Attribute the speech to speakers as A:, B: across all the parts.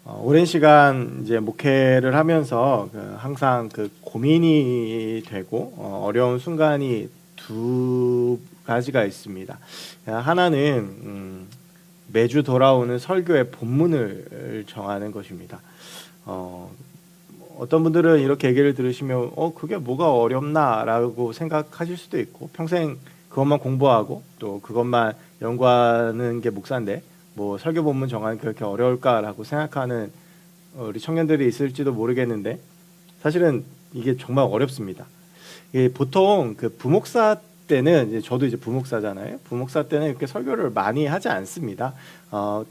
A: 오랜 시간 이제 목회를 하면서 항상 고민이 되고 어려운 순간이 두 가지가 있습니다. 하나는 매주 돌아오는 설교의 본문을 정하는 것입니다. 어떤 분들은 이렇게 얘기를 들으시면 그게 뭐가 어렵나라고 생각하실 수도 있고, 평생 그것만 공부하고 또 그것만 연구하는 게 목사인데 뭐 설교 본문 정하는 게 그렇게 어려울까라고 생각하는 우리 청년들이 있을지도 모르겠는데, 사실은 이게 정말 어렵습니다. 이게 보통 부목사 때는 이제 저도 이제 부목사잖아요. 부목사 때는 이렇게 설교를 많이 하지 않습니다.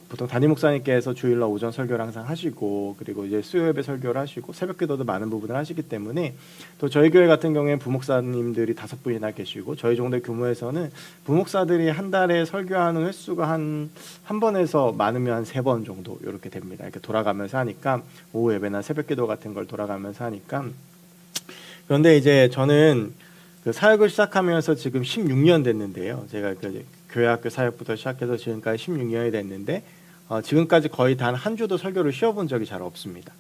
A: 보통 담임 목사님께서 주일날 오전 설교를 항상 하시고, 그리고 이제 수요예배 설교를 하시고 새벽기도도 많은 부분을 하시기 때문에, 또 저희 교회 같은 경우에는 부목사님들이 5분이나 계시고, 저희 정도의 규모에서는 부목사들이 한 달에 설교하는 횟수가 한 번에서 많으면 한 3번 정도 이렇게 됩니다. 이렇게 돌아가면서 하니까, 오후 예배나 새벽기도 같은 걸 돌아가면서 하니까. 그런데 이제 저는 사역을 시작하면서 지금 16년 됐는데요. 제가 교회학교 사역부터 시작해서 지금까지 16년이 됐는데, 지금까지 거의 단 한 주도 설교를 쉬어본 적이 잘 없습니다.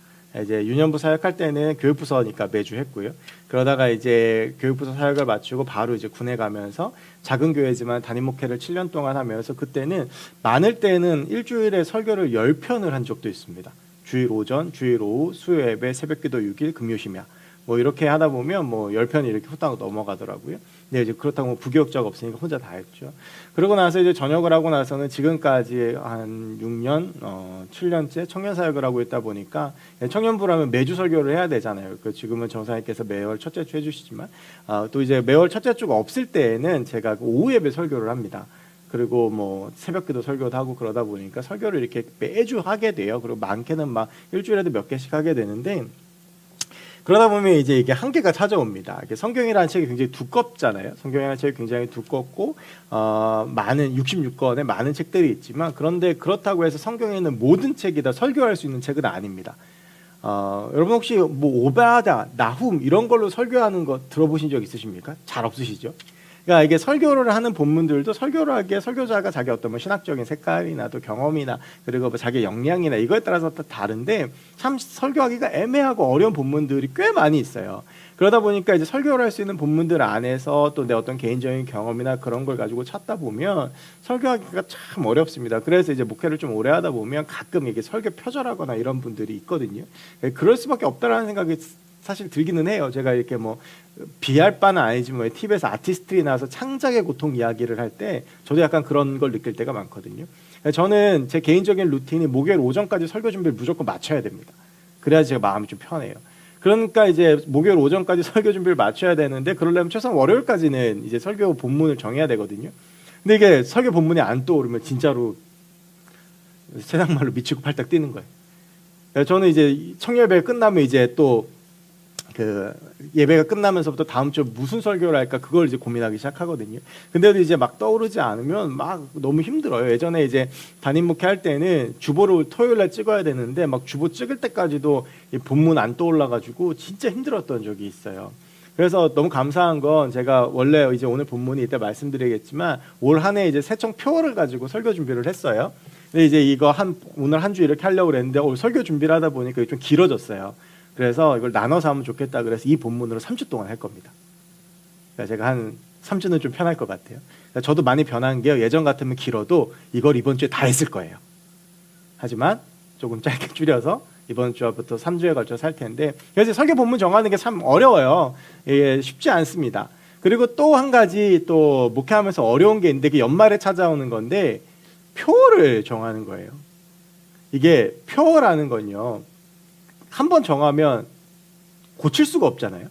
A: 이제 유년부 사역할 때는 교육부서니까 매주 했고요. 그러다가 이제 교육부서 사역을 마치고 바로 이제 군에 가면서, 작은 교회지만 담임 목회를 7년 동안 하면서, 그때는 많을 때는 일주일에 설교를 10편을 한 적도 있습니다. 주일 오전, 주일 오후, 수요예배, 새벽기도 6일, 금요심야. 뭐 이렇게 하다 보면 뭐 10편이 이렇게 후딱 넘어가더라고요. 근데 이제 그렇다고 뭐 부교역자가 없으니까 혼자 다 했죠. 그러고 나서 이제 전역을 하고 나서는 지금까지 한 6년, 7년째 청년 사역을 하고 있다 보니까, 청년부라면 매주 설교를 해야 되잖아요. 지금은 정사님께서 매월 첫째 주 해주시지만, 또 이제 매월 첫째 주가 없을 때에는 제가 오후 예배 설교를 합니다. 그리고 뭐 새벽기도 설교도 하고, 그러다 보니까 설교를 이렇게 매주 하게 돼요. 그리고 많게는 막 일주일에도 몇 개씩 하게 되는데, 그러다 보면 이제 이게 한계가 찾아옵니다. 성경이라는 책이 굉장히 두껍잖아요. 성경이라는 책이 굉장히 두껍고, 많은 66권의 많은 책들이 있지만, 그런데 그렇다고 해서 성경에 있는 모든 책이 다 설교할 수 있는 책은 아닙니다. 여러분 혹시 뭐 오바다, 나훔 이런 걸로 설교하는 거 들어보신 적 있으십니까? 잘 없으시죠? 그러니까 이게 설교를 하는 본문들도 설교를 하기에 설교자가 자기 어떤 뭐 신학적인 색깔이나 또 경험이나, 그리고 뭐 자기 역량이나 이거에 따라서 다 다른데, 참 설교하기가 애매하고 어려운 본문들이 꽤 많이 있어요. 그러다 보니까 이제 설교를 할 수 있는 본문들 안에서 또 내 어떤 개인적인 경험이나 그런 걸 가지고 찾다 보면 설교하기가 참 어렵습니다. 그래서 이제 목회를 좀 오래 하다 보면 가끔 이게 설교 표절하거나 이런 분들이 있거든요. 그럴 수밖에 없다라는 생각이 사실 들기는 해요. 제가 이렇게 뭐 비할 바는 아니지만 TV에서 아티스트들이 나와서 창작의 고통 이야기를 할 때 저도 약간 그런 걸 느낄 때가 많거든요. 저는 제 개인적인 루틴이 목요일 오전까지 설교 준비를 무조건 마쳐야 됩니다. 그래야 제가 마음이 좀 편해요. 그러니까 이제 목요일 오전까지 설교 준비를 마쳐야 되는데, 그러려면 최소한 월요일까지는 이제 설교 본문을 정해야 되거든요. 근데 이게 설교 본문이 안 떠오르면 진짜로 세상 말로 미치고 팔딱 뛰는 거예요. 저는 이제 청년예배 끝나면 이제 또 예배가 끝나면서부터 다음 주 무슨 설교를 할까 그걸 이제 고민하기 시작하거든요. 근데도 이제 막 떠오르지 않으면 막 너무 힘들어요. 예전에 이제 담임 목회 할 때는 주보를 토요일 날 찍어야 되는데, 막 주보 찍을 때까지도 이 본문 안 떠올라가지고 진짜 힘들었던 적이 있어요. 그래서 너무 감사한 건, 제가 원래 이제 오늘 본문이 이따 말씀드리겠지만 올 한 해 이제 새청표를 가지고 설교 준비를 했어요. 근데 이제 이거 오늘 한 주 이렇게 하려고 그랬는데 오늘 설교 준비를 하다 보니까 좀 길어졌어요. 그래서 이걸 나눠서 하면 좋겠다 그래서 이 본문으로 3주 동안 할 겁니다. 그러니까 제가 한 3주는 좀 편할 것 같아요. 그러니까 저도 많이 변한 게요, 예전 같으면 길어도 이걸 이번 주에 다 했을 거예요. 하지만 조금 짧게 줄여서 이번 주부터 3주에 걸쳐서 할 텐데, 그래서 설교 본문 정하는 게 참 어려워요. 이게 쉽지 않습니다. 그리고 또 한 가지 또 목회하면서 어려운 게 있는데, 그게 연말에 찾아오는 건데, 표를 정하는 거예요. 이게 표라는 건요, 한 번 정하면 고칠 수가 없잖아요.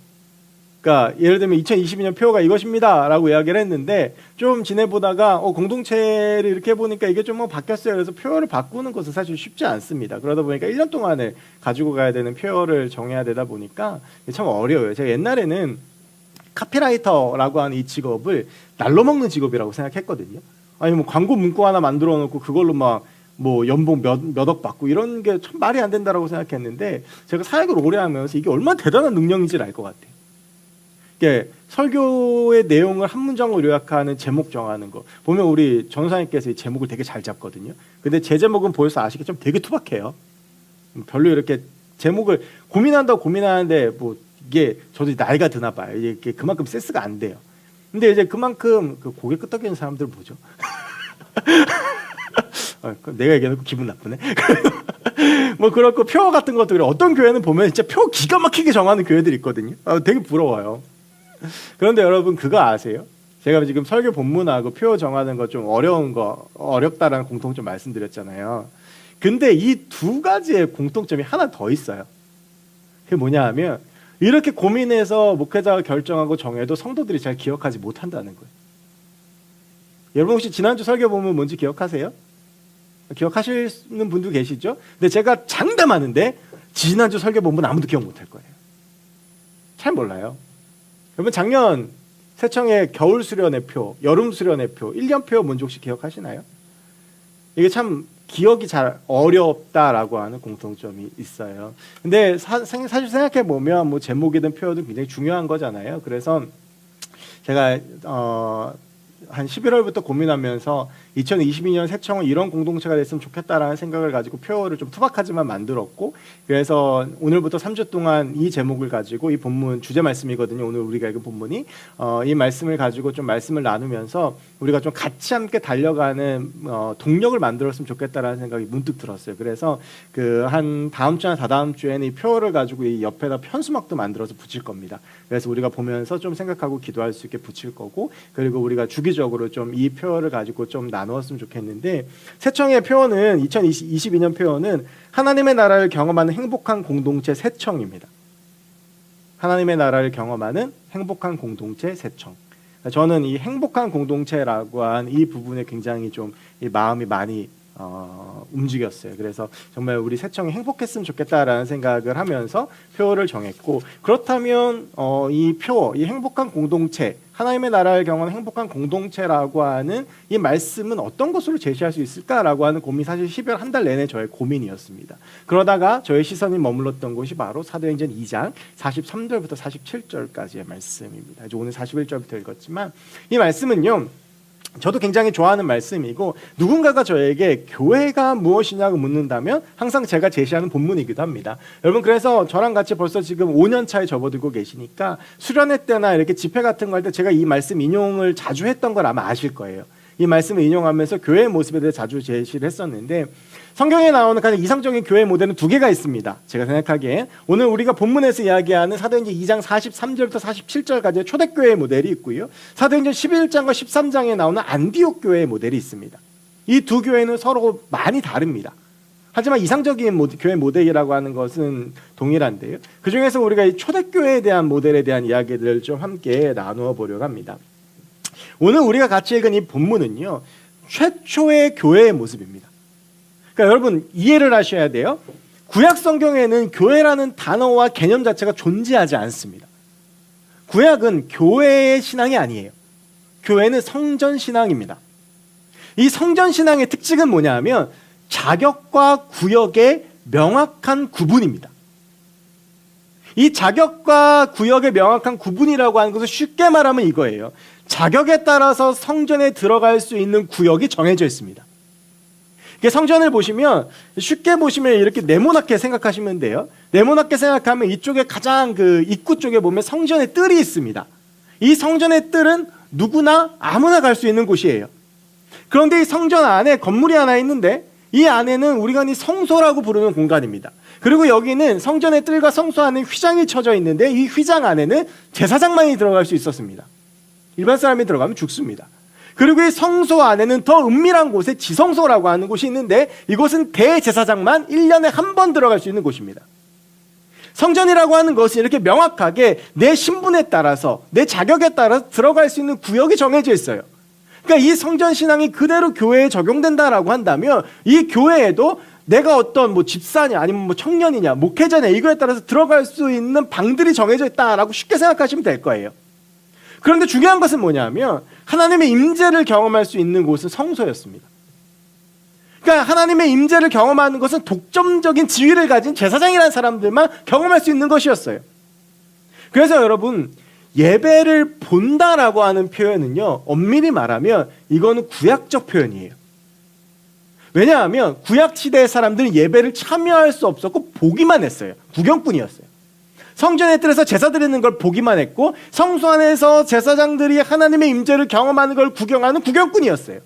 A: 그러니까 예를 들면 2022년 표가 이것입니다 라고 이야기를 했는데, 좀 지내보다가 공동체를 이렇게 해보니까 이게 좀 바뀌었어요. 그래서 표를 바꾸는 것은 사실 쉽지 않습니다. 그러다 보니까 1년 동안을 가지고 가야 되는 표를 정해야 되다 보니까 참 어려워요. 제가 옛날에는 카피라이터라고 하는 이 직업을 날로 먹는 직업이라고 생각했거든요. 아니 뭐 광고 문구 하나 만들어 놓고 그걸로 막 뭐 연봉 몇억 받고 이런 게 참 말이 안 된다라고 생각했는데, 제가 사역을 오래 하면서 이게 얼마나 대단한 능력인지를 알 것 같아요. 이게 설교의 내용을 한 문장으로 요약하는 제목 정하는 거 보면, 우리 전사님께서 이 제목을 되게 잘 잡거든요. 근데 제 제목은 벌써 아시겠지만 되게 투박해요. 별로 이렇게 제목을 고민한다고 고민하는데 뭐 이게 저도 나이가 드나 봐요. 이게 그만큼 센스가 안 돼요. 근데 이제 그만큼 그 고개 끄덕이는 사람들 뭐죠? 내가 얘기해놓고 기분 나쁘네. 뭐 그렇고 표 같은 것도 그래. 어떤 교회는 보면 진짜 표 기가 막히게 정하는 교회들이 있거든요. 되게 부러워요. 그런데 여러분 그거 아세요? 제가 지금 설교 본문하고 표 정하는 거 좀 어렵다라는 공통점 말씀드렸잖아요. 근데 이 두 가지의 공통점이 하나 더 있어요. 그게 뭐냐 하면 이렇게 고민해서 목회자가 결정하고 정해도 성도들이 잘 기억하지 못한다는 거예요. 여러분 혹시 지난주 설교 본문 뭔지 기억하세요? 기억하시는 분도 계시죠? 근데 제가 장담하는데 지난주 설교 본문 아무도 기억 못할 거예요. 잘 몰라요. 여러분 작년 세청의 겨울 수련회 표, 여름 수련회 표, 1년표 뭔지 혹시 기억하시나요? 이게 참 기억이 잘 어렵다라고 하는 공통점이 있어요. 근데 사실 생각해 보면 뭐 제목이든 표어든 굉장히 중요한 거잖아요. 그래서 제가 한 11월부터 고민하면서 2022년 새청은 이런 공동체가 됐으면 좋겠다라는 생각을 가지고 표어를 좀 투박하지만 만들었고, 그래서 오늘부터 3주 동안 이 제목을 가지고 이 본문 주제 말씀이거든요. 오늘 우리가 읽은 본문이 이 말씀을 가지고 좀 말씀을 나누면서 우리가 좀 같이 함께 달려가는 동력을 만들었으면 좋겠다라는 생각이 문득 들었어요. 그래서 그 한 다음 주나 다다음 주에는 이 표어를 가지고 이 옆에다 편수막도 만들어서 붙일 겁니다. 그래서 우리가 보면서 좀 생각하고 기도할 수 있게 붙일 거고, 그리고 우리가 주기적으로 좀 이 표어를 가지고 좀 나누었으면 좋겠는데, 새청의 표어는 2022년 표어는 하나님의 나라를 경험하는 행복한 공동체 새청입니다. 하나님의 나라를 경험하는 행복한 공동체 새청. 저는 이 행복한 공동체라고 한 이 부분에 굉장히 좀 이 마음이 많이 움직였어요. 그래서 정말 우리 새청이 행복했으면 좋겠다라는 생각을 하면서 표어를 정했고, 그렇다면 이 표어, 이 행복한 공동체, 하나님의 나라를 경험하는 행복한 공동체라고 하는 이 말씀은 어떤 것으로 제시할 수 있을까라고 하는 고민이 사실 12월 한 달 내내 저의 고민이었습니다. 그러다가 저의 시선이 머물렀던 곳이 바로 사도행전 2장 43절부터 47절까지의 말씀입니다. 오늘 41절부터 읽었지만 이 말씀은요, 저도 굉장히 좋아하는 말씀이고, 누군가가 저에게 교회가 무엇이냐고 묻는다면 항상 제가 제시하는 본문이기도 합니다. 여러분, 그래서 저랑 같이 벌써 지금 5년 차에 접어들고 계시니까 수련회 때나 이렇게 집회 같은 거 할 때 제가 이 말씀 인용을 자주 했던 걸 아마 아실 거예요. 이 말씀을 인용하면서 교회의 모습에 대해 자주 제시를 했었는데, 성경에 나오는 가장 이상적인 교회 모델은 두 개가 있습니다. 제가 생각하기에 오늘 우리가 본문에서 이야기하는 사도행전 2장 43절부터 47절까지의 초대교회의 모델이 있고요, 사도행전 11장과 13장에 나오는 안디옥 교회의 모델이 있습니다. 이 두 교회는 서로 많이 다릅니다. 하지만 이상적인 교회 모델이라고 하는 것은 동일한데요, 그 중에서 우리가 이 초대교회에 대한 모델에 대한 이야기들을 좀 함께 나누어 보려고 합니다. 오늘 우리가 같이 읽은 이 본문은요, 최초의 교회의 모습입니다. 그러니까 여러분 이해를 하셔야 돼요. 구약 성경에는 교회라는 단어와 개념 자체가 존재하지 않습니다. 구약은 교회의 신앙이 아니에요. 교회는 성전 신앙입니다. 이 성전 신앙의 특징은 뭐냐 하면 자격과 구역의 명확한 구분입니다. 이 자격과 구역의 명확한 구분이라고 하는 것은 쉽게 말하면 이거예요. 자격에 따라서 성전에 들어갈 수 있는 구역이 정해져 있습니다. 성전을 보시면 쉽게 보시면 이렇게 네모나게 생각하시면 돼요. 네모나게 생각하면 이쪽에 가장 그 입구 쪽에 보면 성전의 뜰이 있습니다. 이 성전의 뜰은 누구나 아무나 갈 수 있는 곳이에요. 그런데 이 성전 안에 건물이 하나 있는데 이 안에는 우리가 이 성소라고 부르는 공간입니다. 그리고 여기는 성전의 뜰과 성소 안에 휘장이 쳐져 있는데 이 휘장 안에는 제사장만이 들어갈 수 있었습니다. 일반 사람이 들어가면 죽습니다. 그리고 이 성소 안에는 더 은밀한 곳에 지성소라고 하는 곳이 있는데 이곳은 대제사장만 1년에 한 번 들어갈 수 있는 곳입니다. 성전이라고 하는 것이 이렇게 명확하게 내 신분에 따라서 내 자격에 따라서 들어갈 수 있는 구역이 정해져 있어요. 그러니까 이 성전 신앙이 그대로 교회에 적용된다라고 한다면 이 교회에도 내가 어떤 뭐 집사냐 아니면 뭐 청년이냐 목회자냐 이거에 따라서 들어갈 수 있는 방들이 정해져 있다라고 쉽게 생각하시면 될 거예요. 그런데 중요한 것은 뭐냐면 하나님의 임재를 경험할 수 있는 곳은 성소였습니다. 그러니까 하나님의 임재를 경험하는 것은 독점적인 지위를 가진 제사장이라는 사람들만 경험할 수 있는 것이었어요. 그래서 여러분 예배를 본다라고 하는 표현은요, 엄밀히 말하면 이거는 구약적 표현이에요. 왜냐하면 구약 시대의 사람들은 예배를 참여할 수 없었고 보기만 했어요. 구경꾼이었어요. 성전에 들어서 제사 드리는 걸 보기만 했고 성소 안에서 제사장들이 하나님의 임재를 경험하는 걸 구경하는 구경꾼이었어요.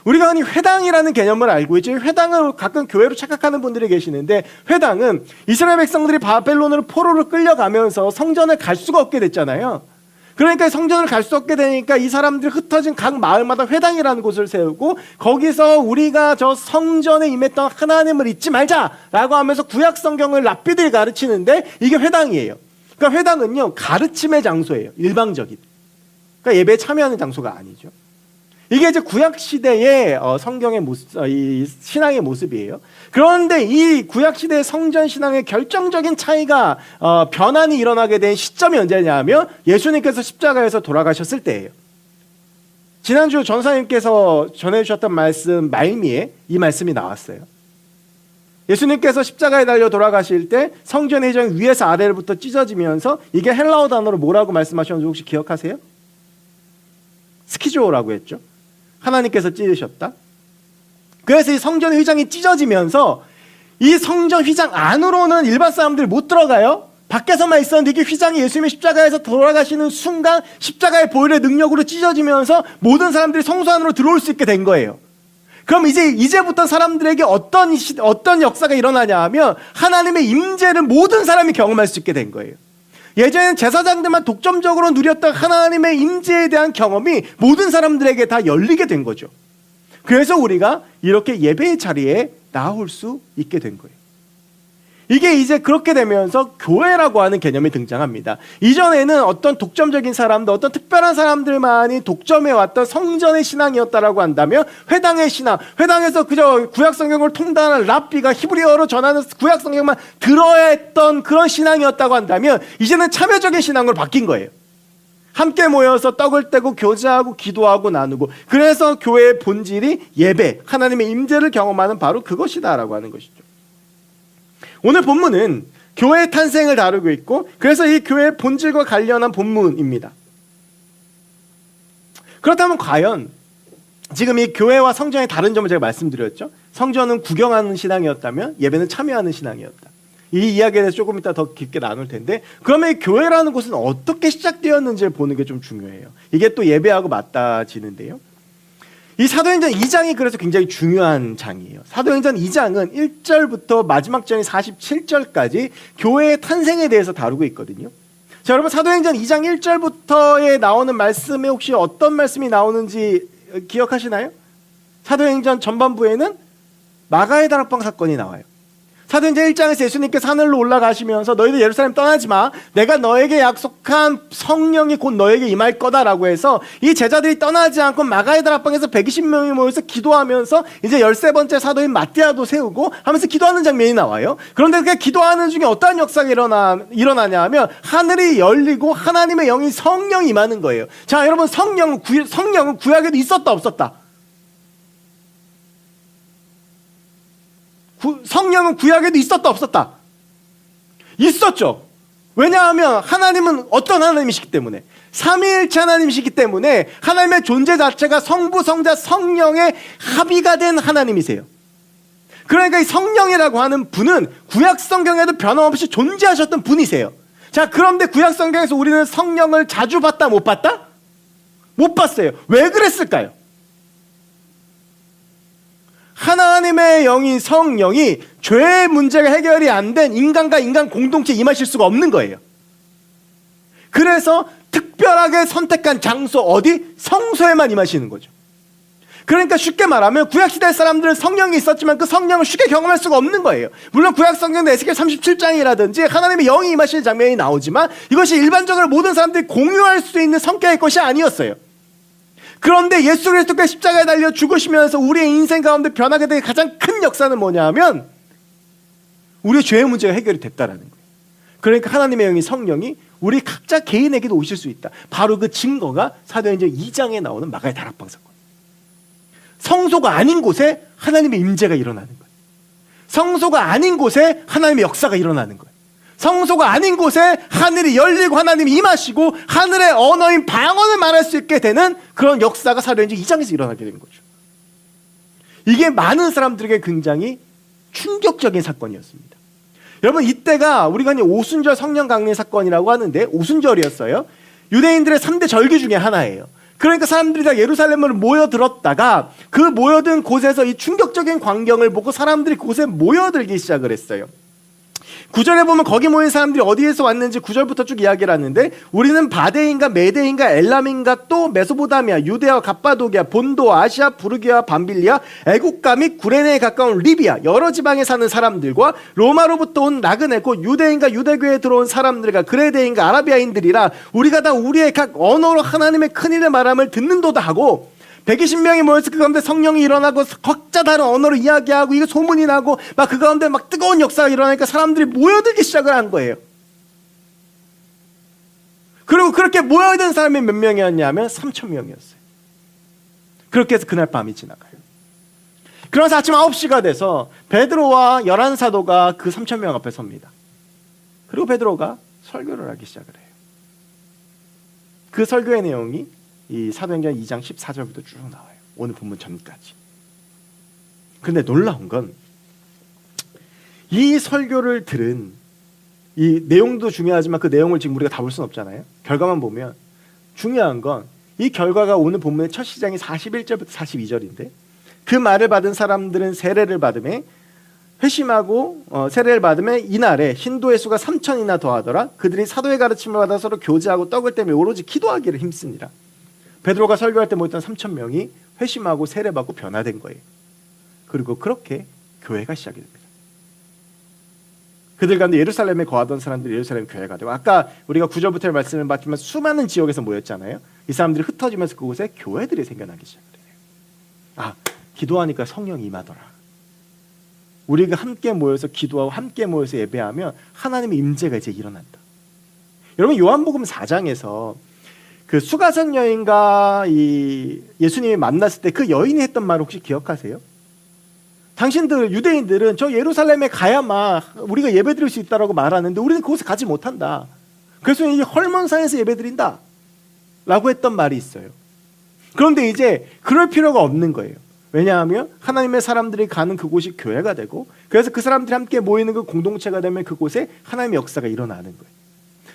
A: 우리가 흔히 회당이라는 개념을 알고 있죠. 회당을 가끔 교회로 착각하는 분들이 계시는데, 회당은 이스라엘 백성들이 바벨론으로 포로로 끌려가면서 성전을 갈 수가 없게 됐잖아요. 그러니까 성전을 갈 수 없게 되니까 이 사람들이 흩어진 각 마을마다 회당이라는 곳을 세우고 거기서 우리가 저 성전에 임했던 하나님을 잊지 말자라고 하면서 구약 성경을 랍비들이 가르치는데, 이게 회당이에요. 그러니까 회당은요, 가르침의 장소예요. 일방적인. 그러니까 예배에 참여하는 장소가 아니죠. 이게 이제 구약 시대의 성경의 모습, 이 신앙의 모습이에요. 그런데 이 구약 시대의 성전 신앙의 결정적인 차이가 변환이 일어나게 된 시점이 언제냐면 예수님께서 십자가에서 돌아가셨을 때예요. 지난주 전사님께서 전해주셨던 말씀 말미에 이 말씀이 나왔어요. 예수님께서 십자가에 달려 돌아가실 때 성전의 회장이 위에서 아래로부터 찢어지면서, 이게 헬라어 단어로 뭐라고 말씀하셨는지 혹시 기억하세요? 스키조라고 했죠. 하나님께서 찢으셨다. 그래서 이 성전 휘장이 찢어지면서 이 성전 휘장 안으로는 일반 사람들이 못 들어가요. 밖에서만 있었는데 이게 휘장이 예수님의 십자가에서 돌아가시는 순간 십자가의 보혈의 능력으로 찢어지면서 모든 사람들이 성소 안으로 들어올 수 있게 된 거예요. 그럼 이제부터 사람들에게 어떤 역사가 일어나냐 하면 하나님의 임재를 모든 사람이 경험할 수 있게 된 거예요. 예전에는 제사장들만 독점적으로 누렸던 하나님의 임재에 대한 경험이 모든 사람들에게 다 열리게 된 거죠. 그래서 우리가 이렇게 예배의 자리에 나올 수 있게 된 거예요. 이게 이제 그렇게 되면서 교회라고 하는 개념이 등장합니다. 이전에는 어떤 독점적인 사람들, 어떤 특별한 사람들만이 독점해왔던 성전의 신앙이었다라고 한다면 회당의 신앙, 회당에서 그저 구약 성경을 통달하는 랍비가 히브리어로 전하는 구약 성경만 들어야 했던 그런 신앙이었다고 한다면 이제는 참여적인 신앙으로 바뀐 거예요. 함께 모여서 떡을 떼고 교제하고 기도하고 나누고, 그래서 교회의 본질이 예배, 하나님의 임재를 경험하는 바로 그것이다라고 하는 것이죠. 오늘 본문은 교회의 탄생을 다루고 있고, 그래서 이 교회의 본질과 관련한 본문입니다. 그렇다면 과연 지금 이 교회와 성전의 다른 점을 제가 말씀드렸죠. 성전은 구경하는 신앙이었다면 예배는 참여하는 신앙이었다. 이 이야기에 대해서 조금 이따 더 깊게 나눌 텐데, 그러면 이 교회라는 곳은 어떻게 시작되었는지를 보는 게 좀 중요해요. 이게 또 예배하고 맞닿아지는데요. 이 사도행전 2장이 그래서 굉장히 중요한 장이에요. 사도행전 2장은 1절부터 마지막 장인 47절까지 교회의 탄생에 대해서 다루고 있거든요. 자, 여러분 사도행전 2장 1절부터에 나오는 말씀에 혹시 어떤 말씀이 나오는지 기억하시나요? 사도행전 전반부에는 마가의 다락방 사건이 나와요. 사도행전 1장에서 예수님께서 하늘로 올라가시면서 너희들 예루살렘 떠나지 마, 내가 너에게 약속한 성령이 곧 너에게 임할 거다라고 해서 이 제자들이 떠나지 않고 마가의 다락방에서 120명이 모여서 기도하면서 이제 13번째 사도인 마띠아도 세우고 하면서 기도하는 장면이 나와요. 그런데 그 기도하는 중에 어떠한 역사가 일어나냐 하면 하늘이 열리고 하나님의 영이 성령이 임하는 거예요. 자, 여러분 성령은 구약에도 있었다 없었다? 성령은 구약에도 있었다 없었다? 있었죠. 왜냐하면 하나님은 어떤 하나님이시기 때문에, 삼위일체 하나님이시기 때문에 하나님의 존재 자체가 성부, 성자, 성령의 합의가 된 하나님이세요. 그러니까 이 성령이라고 하는 분은 구약 성경에도 변함없이 존재하셨던 분이세요. 자, 그런데 구약 성경에서 우리는 성령을 자주 봤다 못 봤다? 못 봤어요. 왜 그랬을까요? 하나님의 영이, 성령이 죄의 문제가 해결이 안 된 인간과 인간 공동체에 임하실 수가 없는 거예요. 그래서 특별하게 선택한 장소, 어디? 성소에만 임하시는 거죠. 그러니까 쉽게 말하면 구약시대 사람들은 성령이 있었지만 그 성령을 쉽게 경험할 수가 없는 거예요. 물론 구약 성경의 에스겔 37장이라든지 하나님의 영이 임하시는 장면이 나오지만 이것이 일반적으로 모든 사람들이 공유할 수 있는 성격의 것이 아니었어요. 그런데 예수 그리스도가 십자가에 달려 죽으시면서 우리의 인생 가운데 변하게 된 가장 큰 역사는 뭐냐 하면 우리의 죄의 문제가 해결이 됐다라는 거예요. 그러니까 하나님의 영이, 성령이 우리 각자 개인에게도 오실 수 있다. 바로 그 증거가 사도행전 2장에 나오는 마가의 다락방 사건. 성소가 아닌 곳에 하나님의 임재가 일어나는 거예요. 성소가 아닌 곳에 하나님의 역사가 일어나는 거예요. 성소가 아닌 곳에 하늘이 열리고 하나님이 임하시고 하늘의 언어인 방언을 말할 수 있게 되는 그런 역사가 사도행전 2장에서 일어나게 된 거죠. 이게 많은 사람들에게 굉장히 충격적인 사건이었습니다. 여러분, 이때가 우리가 오순절 성령 강림 사건이라고 하는데, 오순절이었어요. 유대인들의 3대 절기 중에 하나예요. 그러니까 사람들이 다 예루살렘으로 모여들었다가 그 모여든 곳에서 이 충격적인 광경을 보고 사람들이 그곳에 모여들기 시작을 했어요. 9절에 보면 거기 모인 사람들이 어디에서 왔는지 9절부터 쭉 이야기를 하는데, 우리는 바데인가 메데인가 엘람인가 또 메소포타미아, 유대아, 갑바도기아, 본도, 아시아, 부르기아, 밤빌리아, 애국가 및 구레네에 가까운 리비아 여러 지방에 사는 사람들과 로마로부터 온 나그네 곧 유대인과 유대교에 들어온 사람들과 그레데인과 아라비아인들이라 우리가 다 우리의 각 언어로 하나님의 큰일의 말함을 듣는도다 하고, 120명이 모여서 그 가운데 성령이 일어나고 각자 다른 언어로 이야기하고 이거 소문이 나고 막 그 가운데 막 뜨거운 역사가 일어나니까 사람들이 모여들기 시작을 한 거예요. 그리고 그렇게 모여든 사람이 몇 명이었냐면 3,000명이었어요. 그렇게 해서 그날 밤이 지나가요. 그러면서 아침 9시가 돼서 베드로와 11사도가 그 3,000명 앞에 섭니다. 그리고 베드로가 설교를 하기 시작을 해요. 그 설교의 내용이 이 사도행전 2장 14절부터 쭉 나와요. 오늘 본문 전까지. 근데 놀라운 건 이 설교를 들은, 이 내용도 중요하지만 그 내용을 지금 우리가 다 볼 수는 없잖아요. 결과만 보면 중요한 건 이 결과가 오늘 본문의 첫 시장이 41절부터 42절인데, 그 말을 받은 사람들은 세례를 받음에 회심하고 세례를 받음에 이날에 신도의 수가 3,000이나 더하더라. 그들이 사도의 가르침을 받아 서로 교제하고 떡을 떼며 오로지 기도하기를 힘쓰니라. 베드로가 설교할 때 모였던 3,000명이 회심하고 세례받고 변화된 거예요. 그리고 그렇게 교회가 시작이 됩니다. 그들 가운데 예루살렘에 거하던 사람들이 예루살렘 교회가 되고, 아까 우리가 9절부터의 말씀을 봤지만 수많은 지역에서 모였잖아요. 이 사람들이 흩어지면서 그곳에 교회들이 생겨나기 시작을 해요. 아, 기도하니까 성령이 임하더라. 우리가 함께 모여서 기도하고 함께 모여서 예배하면 하나님의 임재가 이제 일어난다. 여러분, 요한복음 4장에서 그 수가성 여인과 이 예수님이 만났을 때 그 여인이 했던 말 혹시 기억하세요? 당신들 유대인들은 저 예루살렘에 가야만 우리가 예배드릴 수 있다라고 말하는데 우리는 그곳에 가지 못한다. 그래서 이 헐몬산에서 예배드린다 라고 했던 말이 있어요. 그런데 이제 그럴 필요가 없는 거예요. 왜냐하면 하나님의 사람들이 가는 그곳이 교회가 되고, 그래서 그 사람들이 함께 모이는 그 공동체가 되면 그곳에 하나님의 역사가 일어나는 거예요.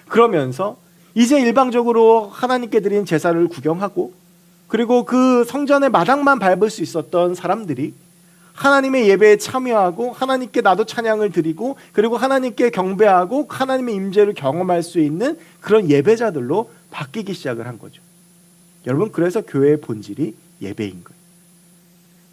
A: 그러면서 이제 일방적으로 하나님께 드린 제사를 구경하고, 그리고 그 성전의 마당만 밟을 수 있었던 사람들이 하나님의 예배에 참여하고 하나님께 나도 찬양을 드리고 그리고 하나님께 경배하고 하나님의 임재를 경험할 수 있는 그런 예배자들로 바뀌기 시작을 한 거죠. 여러분, 그래서 교회의 본질이 예배인 거예요.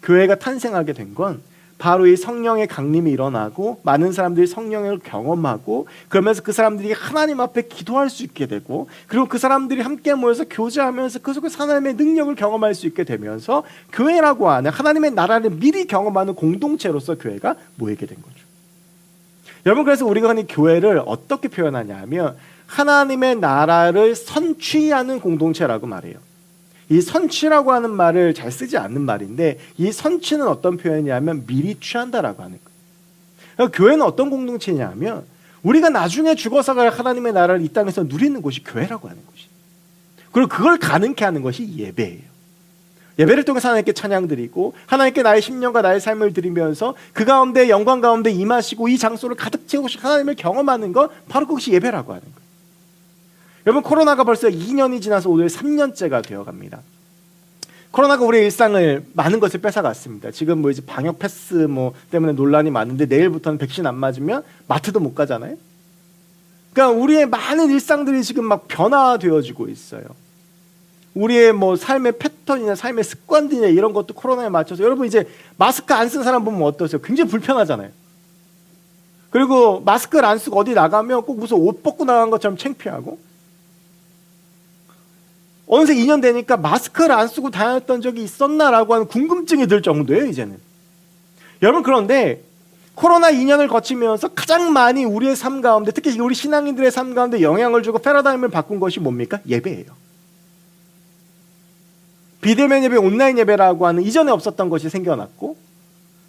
A: 교회가 탄생하게 된 건 바로 이 성령의 강림이 일어나고 많은 사람들이 성령을 경험하고, 그러면서 그 사람들이 하나님 앞에 기도할 수 있게 되고, 그리고 그 사람들이 함께 모여서 교제하면서 그 속에서 하나님의 능력을 경험할 수 있게 되면서 교회라고 하는 하나님의 나라를 미리 경험하는 공동체로서 교회가 모이게 된 거죠. 여러분, 그래서 우리가 흔히 교회를 어떻게 표현하냐 하면 하나님의 나라를 선취하는 공동체라고 말해요. 이 선취라고 하는 말을 잘 쓰지 않는 말인데, 이 선취는 어떤 표현이냐면 미리 취한다라고 하는 거예요. 그러니까 교회는 어떤 공동체냐면 우리가 나중에 죽어서 하나님의 나라를 이 땅에서 누리는 곳이 교회라고 하는 것이, 그리고 그걸 가능케 하는 것이 예배예요. 예배를 통해서 하나님께 찬양 드리고 하나님께 나의 심령과 나의 삶을 드리면서 그 가운데 영광 가운데 임하시고 이 장소를 가득 채우시 하나님을 경험하는 것, 바로 그것이 예배라고 하는 거예요. 여러분, 코로나가 벌써 2년이 지나서 오늘 3년째가 되어갑니다. 코로나가 우리의 일상을 많은 것을 뺏어갔습니다. 지금 뭐 이제 방역 패스 때문에 논란이 많은데 내일부터는 백신 안 맞으면 마트도 못 가잖아요. 그러니까 우리의 많은 일상들이 지금 막 변화되어지고 있어요. 우리의 삶의 패턴이나 삶의 습관들이나 이런 것도 코로나에 맞춰서, 여러분 이제 마스크 안 쓴 사람 보면 어떠세요? 굉장히 불편하잖아요. 그리고 마스크를 안 쓰고 어디 나가면 꼭 무슨 옷 벗고 나간 것처럼 창피하고, 어느새 2년 되니까 마스크를 안 쓰고 다녔던 적이 있었나라고 하는 궁금증이 들 정도예요, 이제는. 여러분, 그런데 코로나 2년을 거치면서 가장 많이 우리의 삶 가운데, 특히 우리 신앙인들의 삶 가운데 영향을 주고 패러다임을 바꾼 것이 뭡니까? 예배예요. 비대면 예배, 온라인 예배라고 하는 이전에 없었던 것이 생겨났고,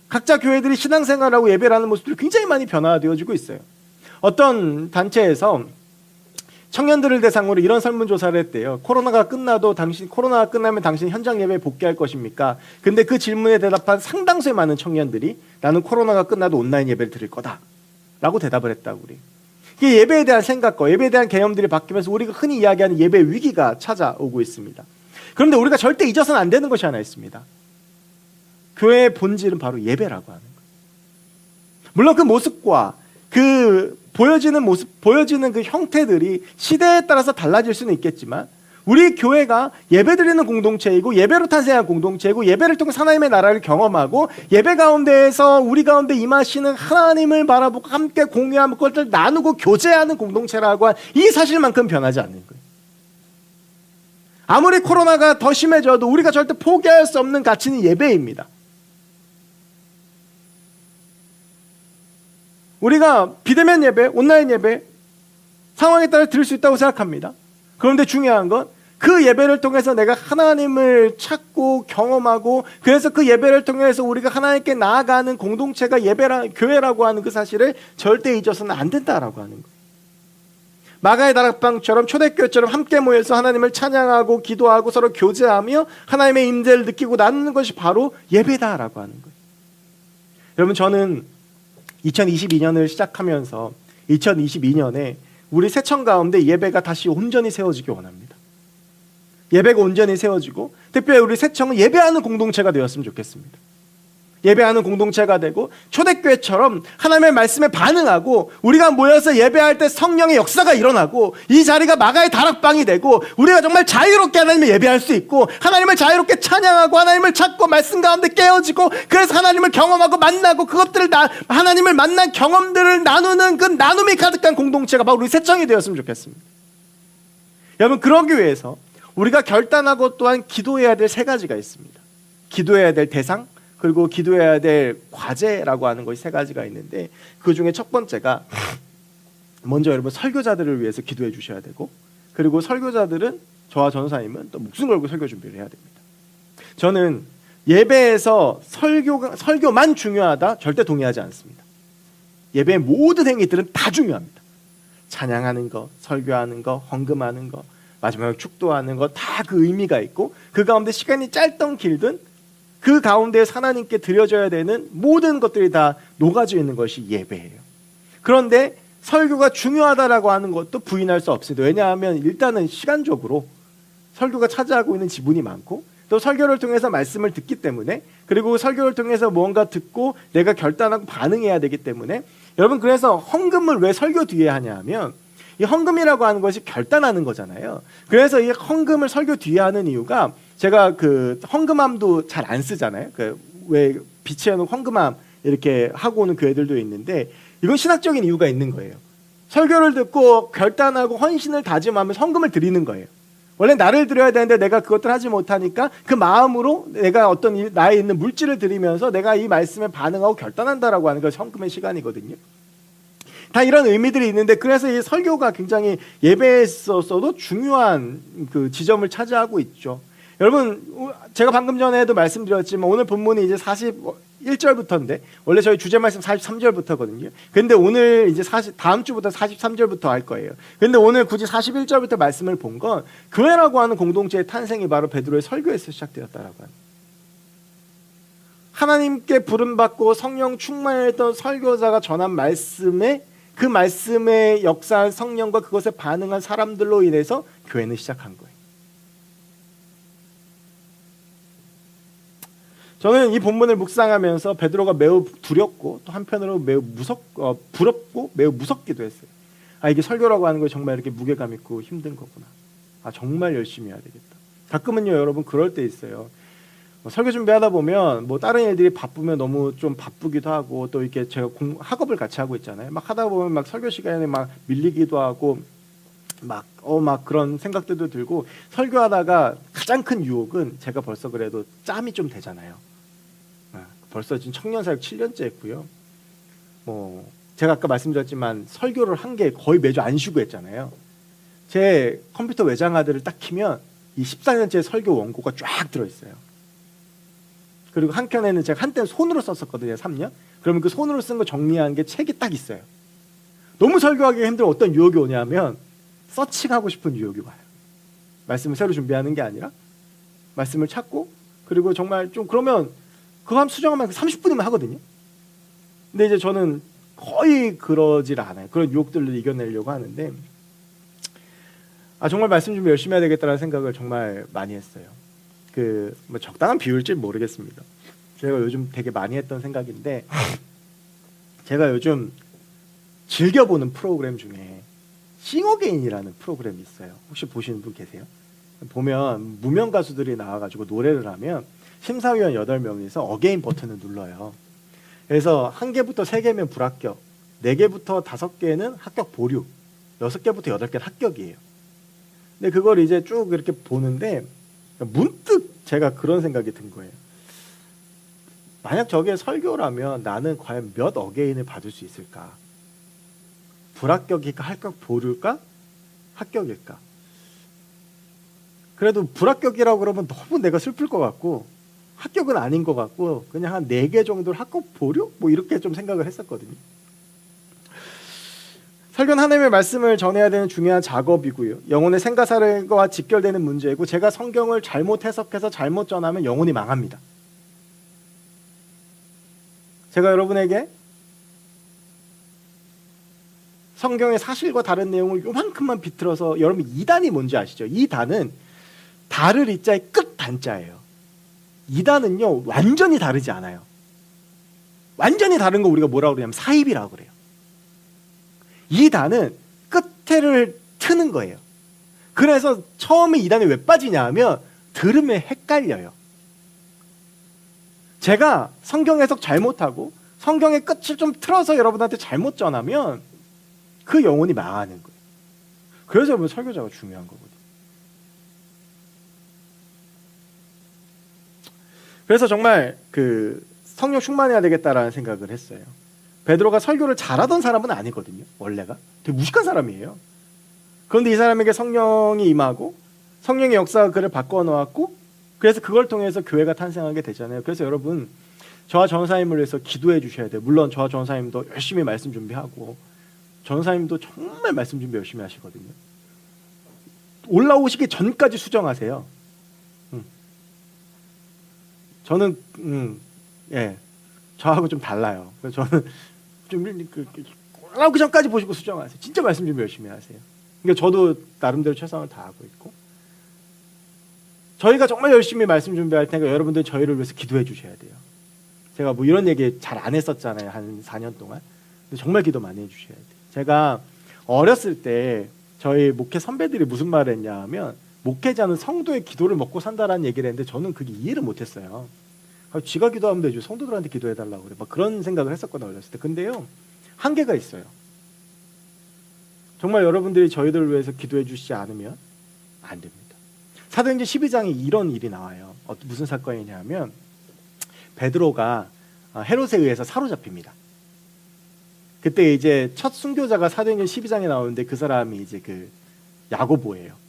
A: 각자 교회들이 신앙생활하고 예배를 하는 모습들이 굉장히 많이 변화되어지고 있어요. 어떤 단체에서 청년들을 대상으로 이런 설문조사를 했대요. 코로나가 끝나면 당신 현장 예배에 복귀할 것입니까? 근데 그 질문에 대답한 상당수의 많은 청년들이 나는 코로나가 끝나도 온라인 예배를 드릴 거다 라고 대답을 했다고. 우리 이게 예배에 대한 생각과 예배에 대한 개념들이 바뀌면서 우리가 흔히 이야기하는 예배 위기가 찾아오고 있습니다. 그런데 우리가 절대 잊어서는 안 되는 것이 하나 있습니다. 교회의 본질은 바로 예배라고 하는 거예요. 물론 그 모습과 그 보여지는 그 형태들이 시대에 따라서 달라질 수는 있겠지만 우리 교회가 예배드리는 공동체이고 예배로 탄생한 공동체이고 예배를 통해 하나님의 나라를 경험하고 예배 가운데에서 우리 가운데 임하시는 하나님을 바라보고 함께 공유하고 그것을 나누고 교제하는 공동체라고 한 이 사실만큼 변하지 않는 거예요. 아무리 코로나가 더 심해져도 우리가 절대 포기할 수 없는 가치는 예배입니다. 우리가 비대면 예배, 온라인 예배 상황에 따라 드릴 수 있다고 생각합니다. 그런데 중요한 건 그 예배를 통해서 내가 하나님을 찾고 경험하고 그래서 그 예배를 통해서 우리가 하나님께 나아가는 공동체가 교회라고 하는 그 사실을 절대 잊어서는 안 된다라고 하는 거예요. 마가의 다락방처럼 초대교회처럼 함께 모여서 하나님을 찬양하고 기도하고 서로 교제하며 하나님의 임재를 느끼고 나누는 것이 바로 예배다라고 하는 거예요. 여러분, 저는 2022년을 시작하면서 2022년에 우리 세청 가운데 예배가 다시 온전히 세워지기 원합니다. 예배가 온전히 세워지고 특별히 우리 세청은 예배하는 공동체가 되었으면 좋겠습니다. 예배하는 공동체가 되고 초대교회처럼 하나님의 말씀에 반응하고 우리가 모여서 예배할 때 성령의 역사가 일어나고 이 자리가 마가의 다락방이 되고 우리가 정말 자유롭게 하나님을 예배할 수 있고 하나님을 자유롭게 찬양하고 하나님을 찾고 말씀 가운데 깨어지고 그래서 하나님을 경험하고 만나고 그것들을 하나님을 만난 경험들을 나누는 그 나눔이 가득한 공동체가 바로 우리 세청이 되었으면 좋겠습니다. 여러분, 그러기 위해서 우리가 결단하고 또한 기도해야 될 세 가지가 있습니다. 기도해야 될 대상, 그리고 기도해야 될 과제라고 하는 것이 세 가지가 있는데 그 중에 첫 번째가 먼저 여러분 설교자들을 위해서 기도해 주셔야 되고 그리고 설교자들은 저와 전도사님은 또 목숨 걸고 설교 준비를 해야 됩니다. 저는 예배에서 설교만 중요하다 절대 동의하지 않습니다. 예배의 모든 행위들은 다 중요합니다. 찬양하는 거, 설교하는 거, 헌금하는 거, 마지막에 축도하는 거 다 그 의미가 있고 그 가운데 시간이 짧든 길든 그 가운데 하나님께 드려져야 되는 모든 것들이 다 녹아져 있는 것이 예배예요. 그런데 설교가 중요하다라고 하는 것도 부인할 수 없습니다. 왜냐하면 일단은 시간적으로 설교가 차지하고 있는 지분이 많고 또 설교를 통해서 말씀을 듣기 때문에 그리고 설교를 통해서 무언가 듣고 내가 결단하고 반응해야 되기 때문에 여러분, 그래서 헌금을 왜 설교 뒤에 하냐 하면 이 헌금이라고 하는 것이 결단하는 거잖아요. 그래서 이 헌금을 설교 뒤에 하는 이유가 제가 그 헌금함도 잘 안 쓰잖아요. 그 왜 비치해놓은 헌금함 이렇게 하고 오는 교회들도 있는데 이건 신학적인 이유가 있는 거예요. 설교를 듣고 결단하고 헌신을 다짐하면서 헌금을 드리는 거예요. 원래 나를 드려야 되는데 내가 그것들 하지 못하니까 그 마음으로 내가 어떤 나에 있는 물질을 드리면서 내가 이 말씀에 반응하고 결단한다라고 하는 것이 헌금의 시간이거든요. 다 이런 의미들이 있는데 그래서 이 설교가 굉장히 예배에 있어서도 중요한 그 지점을 차지하고 있죠. 여러분, 제가 방금 전에도 말씀드렸지만 오늘 본문이 이제 41절부터인데 원래 저희 주제 말씀 43절부터거든요. 근데 오늘 이제 다음 주부터 43절부터 할 거예요. 근데 오늘 굳이 41절부터 말씀을 본 건 교회라고 하는 공동체의 탄생이 바로 베드로의 설교에서 시작되었다라고 합니다. 하나님께 부름받고 성령 충만했던 설교자가 전한 말씀에 그 말씀에 역사한 성령과 그것에 반응한 사람들로 인해서 교회는 시작한 거예요. 저는 이 본문을 묵상하면서 베드로가 매우 두렵고 또 한편으로 매우 부럽고 매우 무섭기도 했어요. 이게 설교라고 하는 거 정말 이렇게 무게감 있고 힘든 거구나. 정말 열심히 해야 되겠다. 가끔은요, 여러분, 그럴 때 있어요. 설교 준비하다 보면 다른 일들이 바쁘면 너무 좀 바쁘기도 하고 또 이렇게 제가 학업을 같이 하고 있잖아요. 막 하다 보면 막 설교 시간에 막 밀리기도 하고 막 그런 생각들도 들고 설교하다가 가장 큰 유혹은 제가 벌써 그래도 짬이 좀 되잖아요. 벌써 지금 청년사역 7년째 했고요. 제가 아까 말씀드렸지만 설교를 한 게 거의 매주 안 쉬고 했잖아요. 제 컴퓨터 외장하드를 딱 키면 이 14년째 설교 원고가 쫙 들어있어요. 그리고 한켠에는 제가 한때는 손으로 썼었거든요. 3년. 그러면 그 손으로 쓴 거 정리한 게 책이 딱 있어요. 너무 설교하기가 힘들어 어떤 유혹이 오냐면 서칭하고 싶은 유혹이 와요. 말씀을 새로 준비하는 게 아니라 말씀을 찾고, 그리고 정말 좀 그러면 그거 한 수정하면 30분이면 하거든요. 근데 이제 저는 거의 그러질 않아요. 그런 유혹들을 이겨내려고 하는데, 정말 말씀 좀 열심히 해야 되겠다는 생각을 정말 많이 했어요. 뭐 적당한 비율일지 모르겠습니다. 제가 요즘 되게 많이 했던 생각인데, 제가 요즘 즐겨보는 프로그램 중에 싱어게인이라는 프로그램이 있어요. 혹시 보시는 분 계세요? 보면 무명 가수들이 나와가지고 노래를 하면 심사위원 8명이서 어게인 버튼을 눌러요. 그래서 1개부터 3개면 불합격, 4개부터 5개는 합격 보류, 6개부터 8개는 합격이에요. 근데 그걸 이제 쭉 이렇게 보는데 문득 제가 그런 생각이 든 거예요. 만약 저게 설교라면 나는 과연 몇 어게인을 받을 수 있을까? 불합격일까? 합격 보류일까? 합격일까? 그래도 불합격이라고 그러면 너무 내가 슬플 것 같고, 합격은 아닌 것 같고, 그냥 한 4개 정도를 합격 보류? 뭐 이렇게 좀 생각을 했었거든요. 설교는 하나님의 말씀을 전해야 되는 중요한 작업이고요. 영혼의 생가사과 직결되는 문제이고, 제가 성경을 잘못 해석해서 잘못 전하면 영혼이 망합니다. 제가 여러분에게 성경의 사실과 다른 내용을 요만큼만 비틀어서, 여러분 이단이 뭔지 아시죠? 이단은 달을 이자의 끝 단자예요. 이단은요 완전히 다르지 않아요. 완전히 다른 거 우리가 뭐라고 그러냐면 사입이라고 그래요. 이단은 끝에를 트는 거예요. 그래서 처음에 이단이 왜 빠지냐 하면 들으면 헷갈려요. 제가 성경 해석 잘못하고 성경의 끝을 좀 틀어서 여러분한테 잘못 전하면 그 영혼이 망하는 거예요. 그래서 여러분 설교자가 중요한 거거든요. 그래서 정말 성령 충만해야 되겠다라는 생각을 했어요. 베드로가 설교를 잘하던 사람은 아니거든요. 원래가 되게 무식한 사람이에요. 그런데 이 사람에게 성령이 임하고 성령의 역사가 그를 바꿔놓았고, 그래서 그걸 통해서 교회가 탄생하게 되잖아요. 그래서 여러분 저와 전사님을 위해서 기도해 주셔야 돼요. 물론 저와 전사님도 열심히 말씀 준비하고, 전사님도 정말 말씀 준비 열심히 하시거든요. 올라오시기 전까지 수정하세요. 저는 저하고 좀 달라요. 그래서 저는 좀 올라오기 전까지 보시고 수정하세요. 진짜 말씀 준비 열심히 하세요. 그러니까 저도 나름대로 최선을 다하고 있고, 저희가 정말 열심히 말씀 준비할 테니까 여러분들 저희를 위해서 기도해 주셔야 돼요. 제가 뭐 이런 얘기 잘 안 했었잖아요. 한 4년 동안. 근데 정말 기도 많이 해주셔야 돼요. 제가 어렸을 때 저희 목회 선배들이 무슨 말을 했냐 하면, 목회자는 성도의 기도를 먹고 산다라는 얘기를 했는데 저는 그게 이해를 못했어요. 지가 기도하면 되죠. 성도들한테 기도해달라고 그래. 막 그런 생각을 했었거든요, 어렸을 때. 근데요, 한계가 있어요. 정말 여러분들이 저희들을 위해서 기도해 주시지 않으면 안 됩니다. 사도행전 12장에 이런 일이 나와요. 무슨 사건이냐면 베드로가 헤롯에 의해서 사로잡힙니다. 그때 이제 첫 순교자가 사도행전 12장에 나오는데 그 사람이 이제 야고보예요.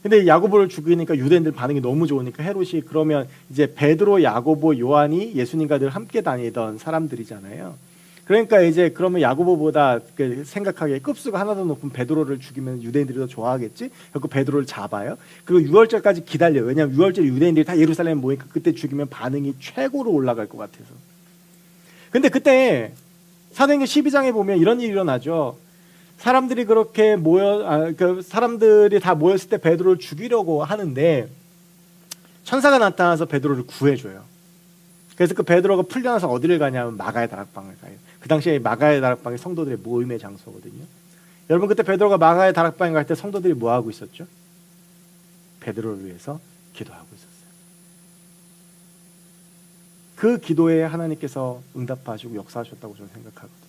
A: 근데 야고보를 죽이니까 유대인들 반응이 너무 좋으니까 헤롯이, 그러면 이제 베드로, 야고보, 요한이 예수님과 늘 함께 다니던 사람들이잖아요. 그러니까 이제 그러면 야고보보다 생각하기에 급수가 하나 더 높은 베드로를 죽이면 유대인들이 더 좋아하겠지? 그래서 베드로를 잡아요. 그리고 6월절까지 기다려요. 왜냐하면 6월절 유대인들이 다 예루살렘에 모이니까 그때 죽이면 반응이 최고로 올라갈 것 같아서. 근데 그때 사도행전 12장에 보면 이런 일이 일어나죠. 사람들이 그렇게 사람들이 다 모였을 때 베드로를 죽이려고 하는데 천사가 나타나서 베드로를 구해줘요. 그래서 그 베드로가 풀려나서 어디를 가냐면 마가의 다락방을 가요. 그 당시에 마가의 다락방이 성도들의 모임의 장소거든요. 여러분 그때 베드로가 마가의 다락방에 갈 때 성도들이 뭐 하고 있었죠? 베드로를 위해서 기도하고 있었어요. 그 기도에 하나님께서 응답하시고 역사하셨다고 저는 생각하거든요.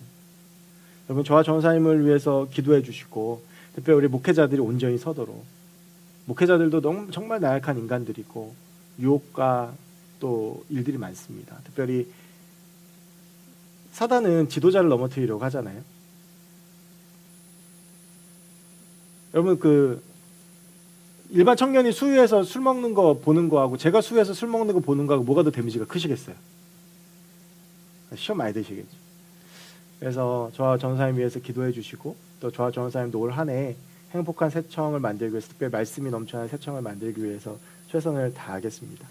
A: 여러분 저와 전사님을 위해서 기도해 주시고, 특별히 우리 목회자들이 온전히 서도록. 목회자들도 너무 정말 나약한 인간들이고 유혹과 또 일들이 많습니다. 특별히 사단은 지도자를 넘어뜨리려고 하잖아요. 여러분 일반 청년이 수유에서 술 먹는 거 보는 거하고 제가 수유에서 술 먹는 거 보는 거하고 뭐가 더 데미지가 크시겠어요? 시험 많이 드시겠죠. 그래서 저와 전사님 위해서 기도해 주시고, 또 저와 전사님도 올 한 해 행복한 새청을 만들기 위해서, 특별히 말씀이 넘쳐나는 새청을 만들기 위해서 최선을 다하겠습니다.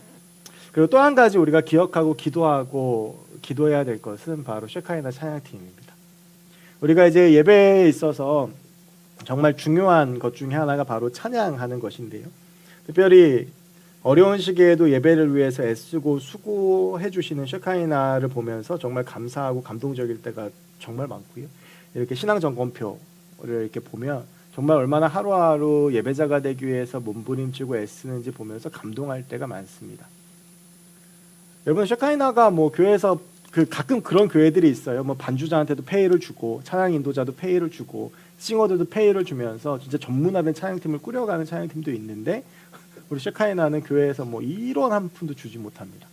A: 그리고 또 한 가지 우리가 기억하고 기도해야 될 것은 바로 쉐카이나 찬양팀입니다. 우리가 이제 예배에 있어서 정말 중요한 것 중에 하나가 바로 찬양하는 것인데요. 특별히 어려운 시기에도 예배를 위해서 애쓰고 수고해 주시는 쉐카이나를 보면서 정말 감사하고 감동적일 때가 정말 많고요. 이렇게 신앙 점검표를 이렇게 보면 정말 얼마나 하루하루 예배자가 되기 위해서 몸부림치고 애쓰는지 보면서 감동할 때가 많습니다. 여러분, 쉐카이나가 뭐 교회에서 가끔 그런 교회들이 있어요. 뭐 반주자한테도 페이를 주고 찬양 인도자도 페이를 주고 싱어들도 페이를 주면서 진짜 전문화된 찬양팀을 꾸려가는 찬양팀도 있는데, 우리 쉐카이나는 교회에서 뭐 1원 한 푼도 주지 못합니다.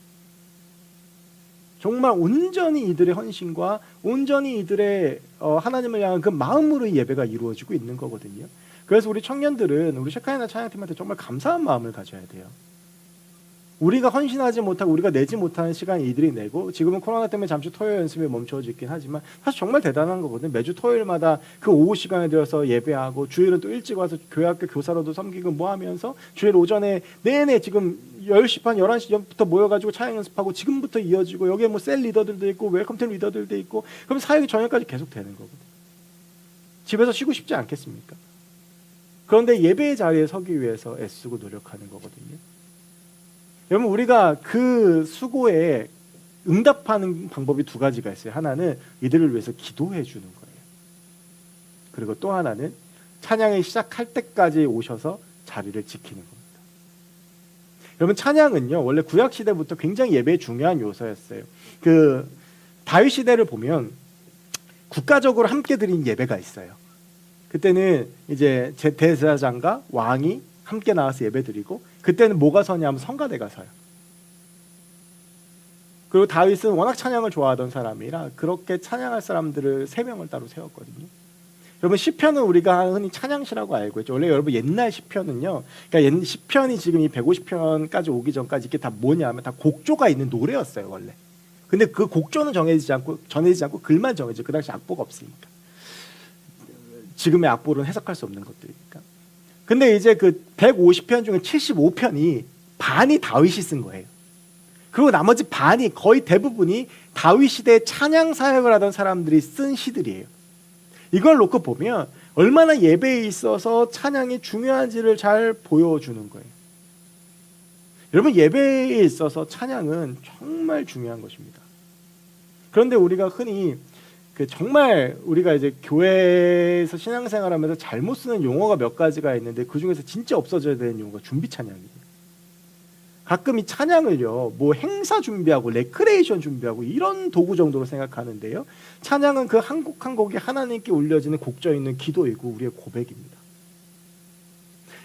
A: 정말 온전히 이들의 헌신과 온전히 이들의 하나님을 향한 그 마음으로 이 예배가 이루어지고 있는 거거든요. 그래서 우리 청년들은 우리 쉐카이나 찬양팀한테 정말 감사한 마음을 가져야 돼요. 우리가 헌신하지 못하고 우리가 내지 못하는 시간 이들이 내고, 지금은 코로나 때문에 잠시 토요일 연습이 멈춰져 있긴 하지만 사실 정말 대단한 거거든요. 매주 토요일마다 그 오후 시간에 들어서 예배하고, 주일은 또 일찍 와서 교회 학교 교사로도 섬기고 뭐 하면서 주일 오전에 내내 지금 10시 반 11시부터 모여가지고 찬양 연습하고, 지금부터 이어지고, 여기에 뭐 셀 리더들도 있고 웰컴팀 리더들도 있고, 그럼 사역이 저녁까지 계속 되는 거거든요. 집에서 쉬고 싶지 않겠습니까? 그런데 예배의 자리에 서기 위해서 애쓰고 노력하는 거거든요. 여러분, 우리가 그 수고에 응답하는 방법이 두 가지가 있어요. 하나는 이들을 위해서 기도해 주는 거예요. 그리고 또 하나는 찬양이 시작할 때까지 오셔서 자리를 지키는 겁니다. 여러분, 찬양은요 원래 구약 시대부터 굉장히 예배의 중요한 요소였어요. 그 다윗 시대를 보면 국가적으로 함께 드린 예배가 있어요. 그때는 이제 대제사장과 왕이 함께 나와서 예배드리고, 그때는 뭐가 서냐면 성가대가 서요. 그리고 다윗은 워낙 찬양을 좋아하던 사람이라 그렇게 찬양할 사람들을 3명을 따로 세웠거든요. 여러분, 시편은 우리가 흔히 찬양시라고 알고 있죠. 원래 여러분 옛날 시편은요, 그러니까 시편이 지금 이 150편까지 오기 전까지 이게 다 뭐냐면 다 곡조가 있는 노래였어요 원래. 근데 그 곡조는 전해지지 않고 글만 정해져. 그 당시 악보가 없으니까. 지금의 악보로는 해석할 수 없는 것들이니까. 근데 이제 그 150편 중에 75편이 반이 다윗이 쓴 거예요. 그리고 나머지 반이, 거의 대부분이 다윗 시대에 찬양 사역을 하던 사람들이 쓴 시들이에요. 이걸 놓고 보면 얼마나 예배에 있어서 찬양이 중요한지를 잘 보여주는 거예요. 여러분, 예배에 있어서 찬양은 정말 중요한 것입니다. 그런데 우리가 흔히 정말 우리가 이제 교회에서 신앙생활하면서 잘못 쓰는 용어가 몇 가지가 있는데, 그 중에서 진짜 없어져야 되는 용어가 준비 찬양이에요. 가끔 이 찬양을요, 뭐 행사 준비하고 레크레이션 준비하고 이런 도구 정도로 생각하는데요, 찬양은 그 한 곡 한 곡이 하나님께 올려지는 곡저 있는 기도이고 우리의 고백입니다.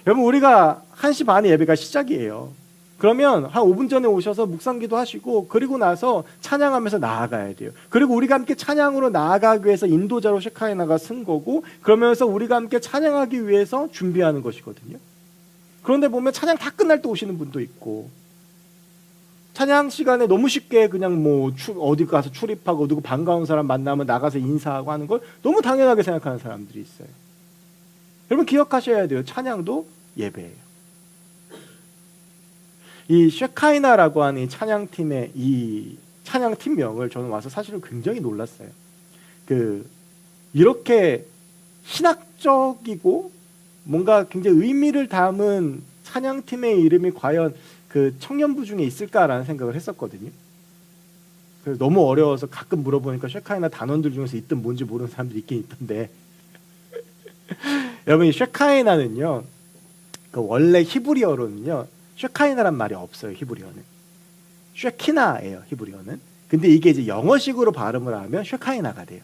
A: 여러분, 우리가 1시 반에 예배가 시작이에요. 그러면 한 5분 전에 오셔서 묵상기도 하시고, 그리고 나서 찬양하면서 나아가야 돼요. 그리고 우리가 함께 찬양으로 나아가기 위해서 인도자로 쉐카이나가 쓴 거고, 그러면서 우리가 함께 찬양하기 위해서 준비하는 것이거든요. 그런데 보면 찬양 다 끝날 때 오시는 분도 있고, 찬양 시간에 너무 쉽게 그냥 뭐 어디 가서 출입하고 누구 반가운 사람 만나면 나가서 인사하고 하는 걸 너무 당연하게 생각하는 사람들이 있어요. 여러분, 기억하셔야 돼요. 찬양도 예배예요. 이 쉐카이나라고 하는 이 찬양팀의 이 찬양팀명을 저는 와서 사실은 굉장히 놀랐어요. 이렇게 신학적이고 뭔가 굉장히 의미를 담은 찬양팀의 이름이 과연 그 청년부 중에 있을까라는 생각을 했었거든요. 그래서 너무 어려워서 가끔 물어보니까 쉐카이나 단원들 중에서 있든 뭔지 모르는 사람들이 있긴 있던데 여러분, 이 쉐카이나는요, 원래 히브리어로는요 쉐카이나란 말이 없어요. 히브리어는 쉐키나예요. 히브리어는. 근데 이게 이제 영어식으로 발음을 하면 쉐카이나가 돼요.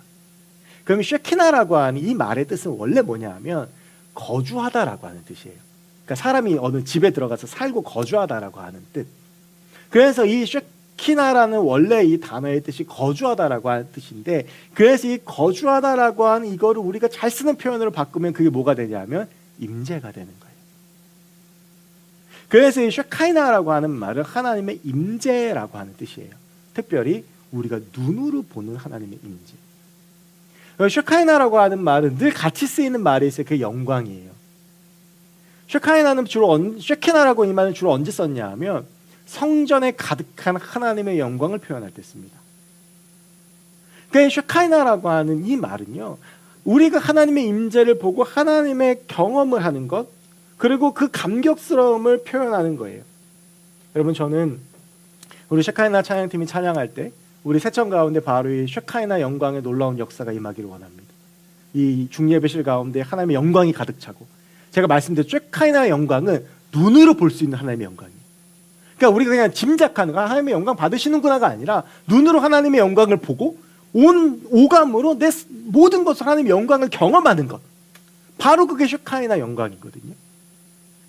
A: 그럼 쉐키나라고 하는 이 말의 뜻은 원래 뭐냐 하면 거주하다라고 하는 뜻이에요. 그러니까 사람이 어느 집에 들어가서 살고 거주하다라고 하는 뜻. 그래서 이 쉐키나라는 원래 이 단어의 뜻이 거주하다라고 하는 뜻인데, 그래서 이 거주하다라고 하는 이거를 우리가 잘 쓰는 표현으로 바꾸면 그게 뭐가 되냐면 임재가 되는 거예요. 그래서 이 쉐카이나라고 하는 말은 하나님의 임재라고 하는 뜻이에요. 특별히 우리가 눈으로 보는 하나님의 임재. 쉐카이나라고 하는 말은 늘 같이 쓰이는 말이 있어요. 그게 영광이에요. 쉐키나라고 이 말을 주로 언제 썼냐 하면 성전에 가득한 하나님의 영광을 표현할 때 씁니다. 그러니까 쉐카이나라고 하는 이 말은요, 우리가 하나님의 임재를 보고 하나님의 경험을 하는 것, 그리고 그 감격스러움을 표현하는 거예요. 여러분, 저는 우리 쉐카이나 찬양팀이 찬양할 때 우리 세천 가운데 바로 이 쉐카이나 영광의 놀라운 역사가 임하기를 원합니다. 이 중예배실 가운데 하나님의 영광이 가득 차고, 제가 말씀드린 쉐카이나 영광은 눈으로 볼 수 있는 하나님의 영광이에요. 그러니까 우리가 그냥 짐작하는 거, 하나님의 영광 받으시는구나가 아니라 눈으로 하나님의 영광을 보고 온 오감으로 내 모든 것을 하나님의 영광을 경험하는 것, 바로 그게 쉐카이나 영광이거든요.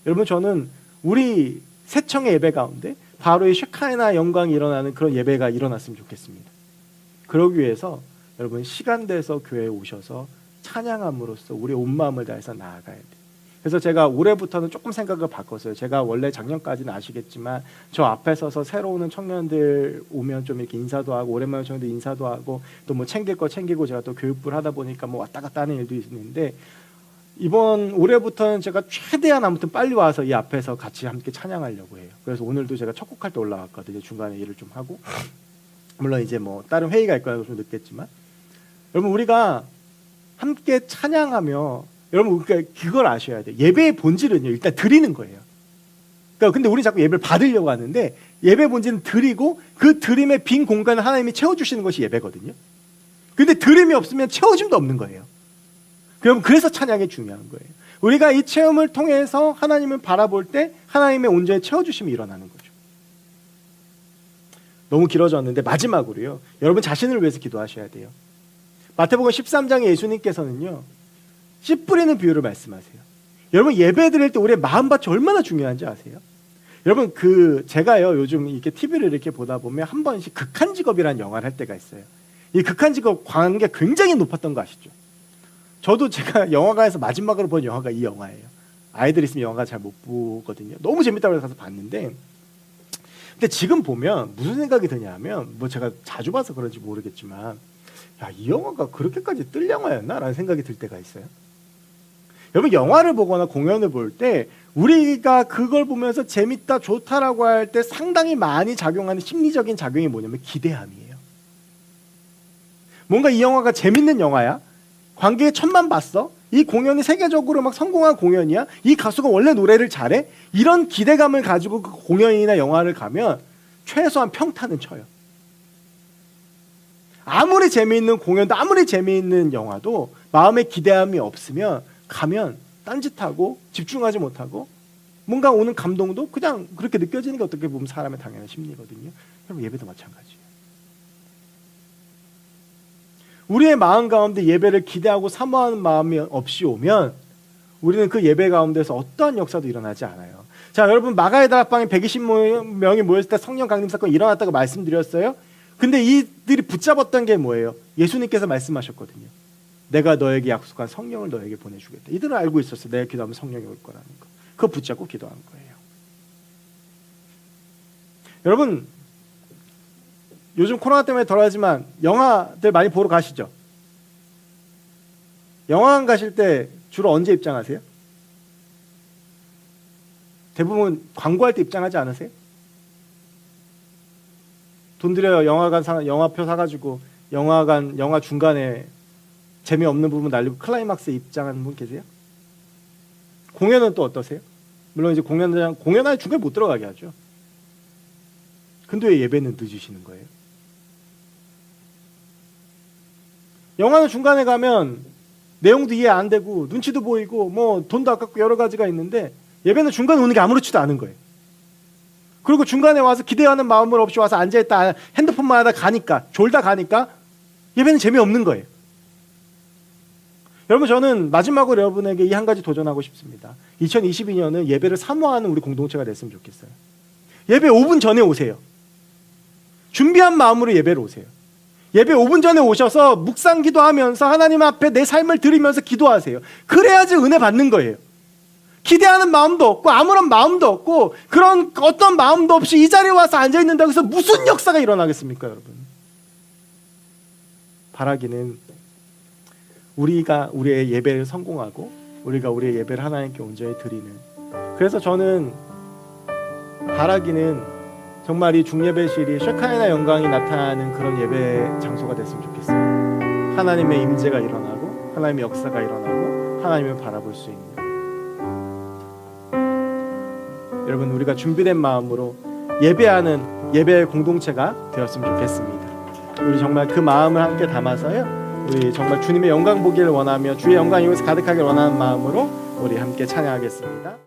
A: 여러분, 저는 우리 세청의 예배 가운데 바로 이 쉐카이나 영광이 일어나는 그런 예배가 일어났으면 좋겠습니다. 그러기 위해서 여러분, 시간 내서 교회에 오셔서 찬양함으로써 우리 온 마음을 다해서 나아가야 돼요. 그래서 제가 올해부터는 조금 생각을 바꿨어요. 제가 원래 작년까지는 아시겠지만 저 앞에 서서 새로 오는 청년들 오면 좀 이렇게 인사도 하고, 오랜만에 청년들 인사도 하고, 또 뭐 챙길 거 챙기고, 제가 또 교육부를 하다 보니까 뭐 왔다 갔다 하는 일도 있는데, 이번 올해부터는 제가 최대한 아무튼 빨리 와서 이 앞에서 같이 함께 찬양하려고 해요. 그래서 오늘도 제가 첫 곡할 때 올라왔거든요. 중간에 일을 좀 하고, 물론 이제 뭐 다른 회의가 있거나 좀 늦겠지만, 여러분, 우리가 함께 찬양하며, 여러분, 그러니까 그걸 아셔야 돼요. 예배의 본질은요, 일단 드리는 거예요. 그러니까 근데 우리 자꾸 예배를 받으려고 하는데, 예배 본질은 드리고, 그 드림의 빈 공간을 하나님이 채워주시는 것이 예배거든요. 근데 드림이 없으면 채워짐도 없는 거예요. 그래서 찬양이 중요한 거예요. 우리가 이 체험을 통해서 하나님을 바라볼 때 하나님의 온전히 채워주심이 일어나는 거죠. 너무 길어졌는데 마지막으로요, 여러분 자신을 위해서 기도하셔야 돼요. 마태복음 13장에 예수님께서는요, 씨 뿌리는 비유를 말씀하세요. 여러분, 예배 드릴 때 우리의 마음밭이 얼마나 중요한지 아세요? 여러분, 제가요 요즘 이렇게 TV를 이렇게 보다 보면 한 번씩 극한 직업이라는 영화를 할 때가 있어요. 이 극한 직업 관계가 굉장히 높았던 거 아시죠? 저도 제가 영화관에서 마지막으로 본 영화가 이 영화예요. 아이들 있으면 영화 잘 못 보거든요. 너무 재밌다고 해서 가서 봤는데, 근데 지금 보면 무슨 생각이 드냐면, 뭐 제가 자주 봐서 그런지 모르겠지만, 야, 이 영화가 그렇게까지 뜰 영화였나? 라는 생각이 들 때가 있어요. 여러분, 영화를 보거나 공연을 볼 때 우리가 그걸 보면서 재밌다, 좋다라고 할 때 상당히 많이 작용하는 심리적인 작용이 뭐냐면 기대함이에요. 뭔가 이 영화가 재밌는 영화야? 관객이 1000만 봤어? 이 공연이 세계적으로 막 성공한 공연이야? 이 가수가 원래 노래를 잘해? 이런 기대감을 가지고 그 공연이나 영화를 가면 최소한 평타는 쳐요. 아무리 재미있는 공연도, 아무리 재미있는 영화도 마음에 기대함이 없으면 가면 딴짓하고 집중하지 못하고, 뭔가 오는 감동도 그냥 그렇게 느껴지는 게 어떻게 보면 사람의 당연한 심리거든요. 여러분, 예배도 마찬가지예요. 우리의 마음 가운데 예배를 기대하고 사모하는 마음이 없이 오면 우리는 그 예배 가운데서 어떠한 역사도 일어나지 않아요. 자, 여러분, 마가의 다락방에 120명이 모였을 때 성령 강림 사건이 일어났다고 말씀드렸어요. 근데 이들이 붙잡았던 게 뭐예요? 예수님께서 말씀하셨거든요. 내가 너에게 약속한 성령을 너에게 보내주겠다. 이들은 알고 있었어요. 내가 기도하면 성령이 올 거라는 거. 그거 붙잡고 기도한 거예요. 여러분, 요즘 코로나 때문에 덜하지만 영화들 많이 보러 가시죠? 영화관 가실 때 주로 언제 입장하세요? 대부분 광고할 때 입장하지 않으세요? 돈 들여요. 영화표 사가지고 영화 중간에 재미없는 부분 날리고 클라이막스에 입장하는 분 계세요? 공연은 또 어떠세요? 물론 이제 공연하는 중간에 못 들어가게 하죠. 근데 왜 예배는 늦으시는 거예요? 영화는 중간에 가면 내용도 이해 안 되고 눈치도 보이고 뭐 돈도 아깝고 여러 가지가 있는데, 예배는 중간에 오는 게 아무렇지도 않은 거예요. 그리고 중간에 와서 기대하는 마음을 없이 와서 앉아있다 핸드폰만 하다 가니까, 졸다 가니까 예배는 재미없는 거예요. 여러분, 저는 마지막으로 여러분에게 이 한 가지 도전하고 싶습니다. 2022년은 예배를 사모하는 우리 공동체가 됐으면 좋겠어요. 예배 5분 전에 오세요. 준비한 마음으로 예배를 오세요. 예배 5분 전에 오셔서 묵상 기도하면서 하나님 앞에 내 삶을 드리면서 기도하세요. 그래야지 은혜 받는 거예요. 기대하는 마음도 없고 아무런 마음도 없고 그런 어떤 마음도 없이 이 자리에 와서 앉아있는다고 해서 무슨 역사가 일어나겠습니까, 여러분? 바라기는 우리가 우리의 예배를 성공하고 우리가 우리의 예배를 하나님께 온전히 드리는 그래서 저는 바라기는 정말 이 중예배실이 쉐카이나 영광이 나타나는 그런 예배 장소가 됐으면 좋겠어요. 하나님의 임재가 일어나고 하나님의 역사가 일어나고 하나님을 바라볼 수 있는, 여러분 우리가 준비된 마음으로 예배하는 예배의 공동체가 되었으면 좋겠습니다. 우리 정말 그 마음을 함께 담아서요, 우리 정말 주님의 영광 보기를 원하며 주의 영광이 이곳에 가득하길 원하는 마음으로 우리 함께 찬양하겠습니다.